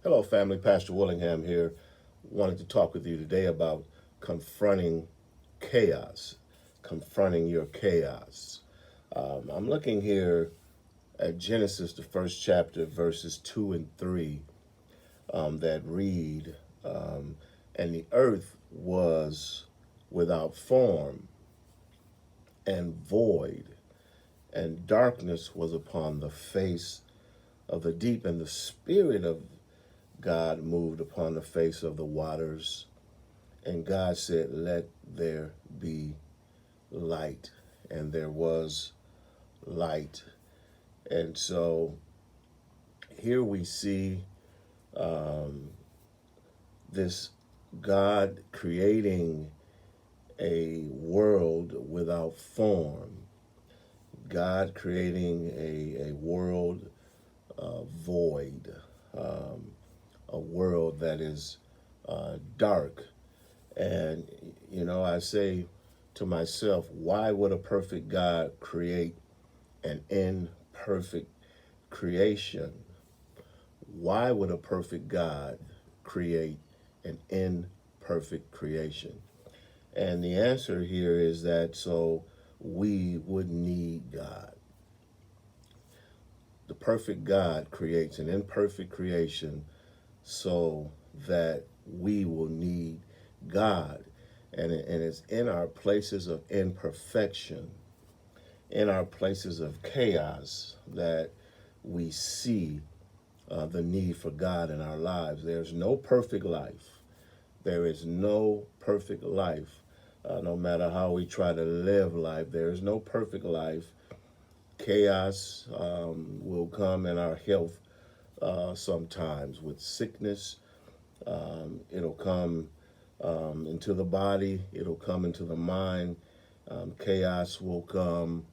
Hello, family. Pastor Willingham here. Wanted to talk with you today about confronting chaos, confronting your chaos. I'm looking here at Genesis, the first chapter, verses 2 and 3, that read, and the earth was without form and void, and darkness was upon the face of the deep, and the Spirit of God moved upon the face of the waters. And God said, let there be light. And there was light. And so here we see this God creating a world without form, God creating a world void, a world that is dark. And, I say to myself, why would a perfect God create an imperfect creation? Why would a perfect God create an imperfect creation? And the answer here is that so we would need God. The perfect God creates an imperfect creation so that we will need God. And it's in our places of imperfection, in our places of chaos, that we see the need for God in our lives. There's no perfect life. There is no perfect life. No matter how we try to live life, there is no perfect life. Chaos will come in our health sometimes with sickness. It'll come into the body. It'll come into the mind. Chaos will come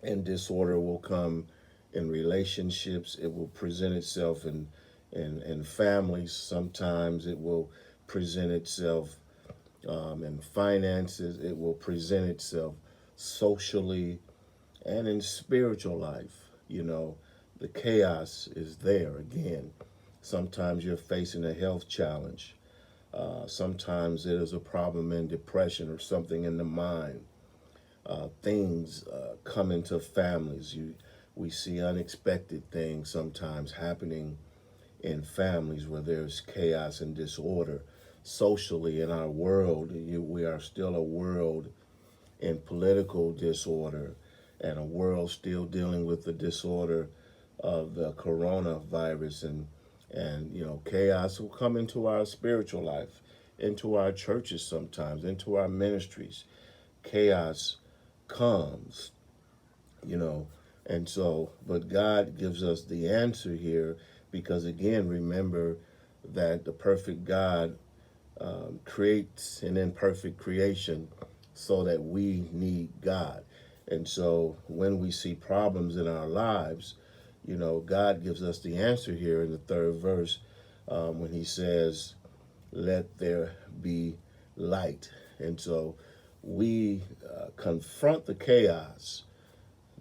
and disorder will come in relationships. It will present itself in families. Sometimes it will present itself in finances. It will present itself socially and in spiritual life. The chaos is there again. Sometimes you're facing a health challenge. Sometimes it is a problem in depression or something in the mind. Things come into families. We see unexpected things sometimes happening in families where there's chaos and disorder. Socially, in our world, we are still a world in political disorder, and a world still dealing with the disorder of the coronavirus, and chaos will come into our spiritual life, into our churches sometimes, into our ministries. Chaos comes, you know, and so, but God gives us the answer here because, again, remember that the perfect God creates an imperfect creation so that we need God. And so when we see problems in our lives, God gives us the answer here in the third verse when he says, let there be light. And so we confront the chaos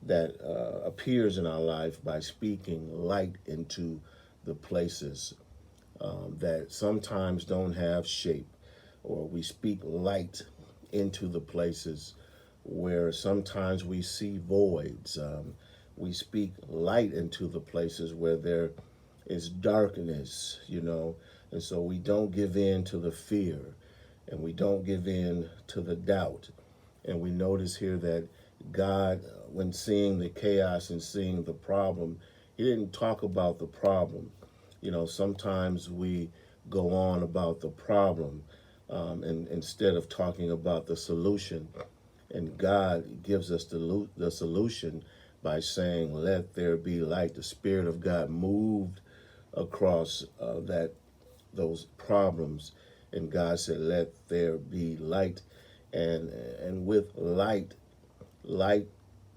that appears in our life by speaking light into the places that sometimes don't have shape, or we speak light into the places where sometimes we see voids. We speak light into the places where there is darkness, and so we don't give in to the fear, and we don't give in to the doubt. And we notice here that God, when seeing the chaos and seeing the problem, he didn't talk about the problem. Sometimes we go on about the problem and instead of talking about the solution. And God gives us the solution by saying, let there be light. The Spirit of God moved across those problems. And God said, let there be light. And with light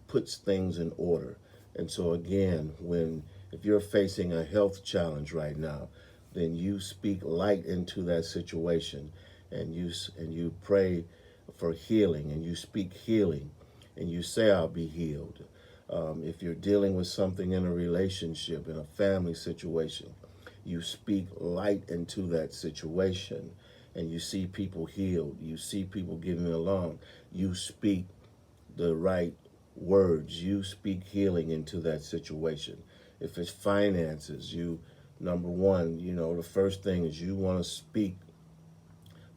puts things in order. And so again, if you're facing a health challenge right now, then you speak light into that situation, and you pray for healing, and you speak healing, and you say, I'll be healed. If you're dealing with something in a relationship, in a family situation, You speak light into that situation, and you see people healed. You see people getting along. You speak the right words. You speak healing into that situation. If it's finances, you, number one, the first thing is you want to speak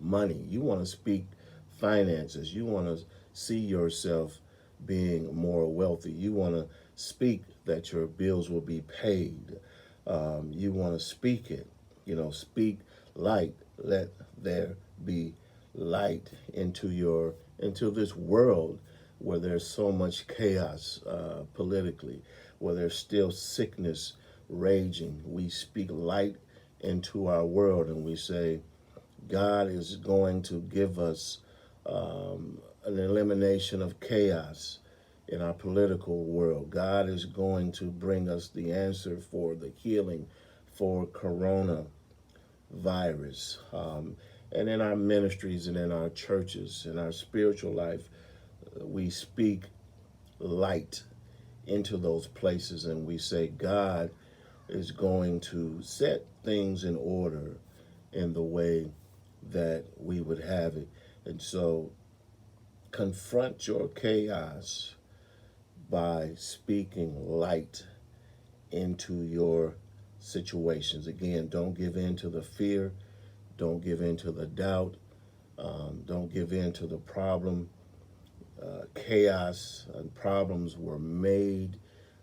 money. You want to speak finances. You want to see yourself being more wealthy. You want to speak that your bills will be paid. You want to speak it. Speak light. Let there be light into this world where there's so much chaos politically, where there's still sickness raging. We speak light into our world, and we say, God is going to give us an elimination of chaos in our political world. God is going to bring us the answer for the healing for coronavirus. And in our ministries and in our churches, in our spiritual life, we speak light into those places, and we say God is going to set things in order in the way that we would have it. And so confront your chaos by speaking light into your situations. Again, don't give in to the fear. Don't give in to the doubt. Don't give in to the problem. Chaos and problems were made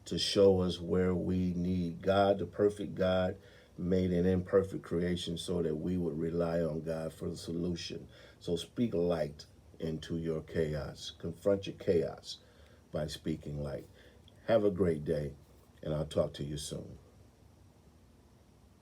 to show us where we need God. The perfect God made an imperfect creation so that we would rely on God for the solution. So speak light into your chaos. Confront your chaos by speaking light. Have a great day, and I'll talk to you soon.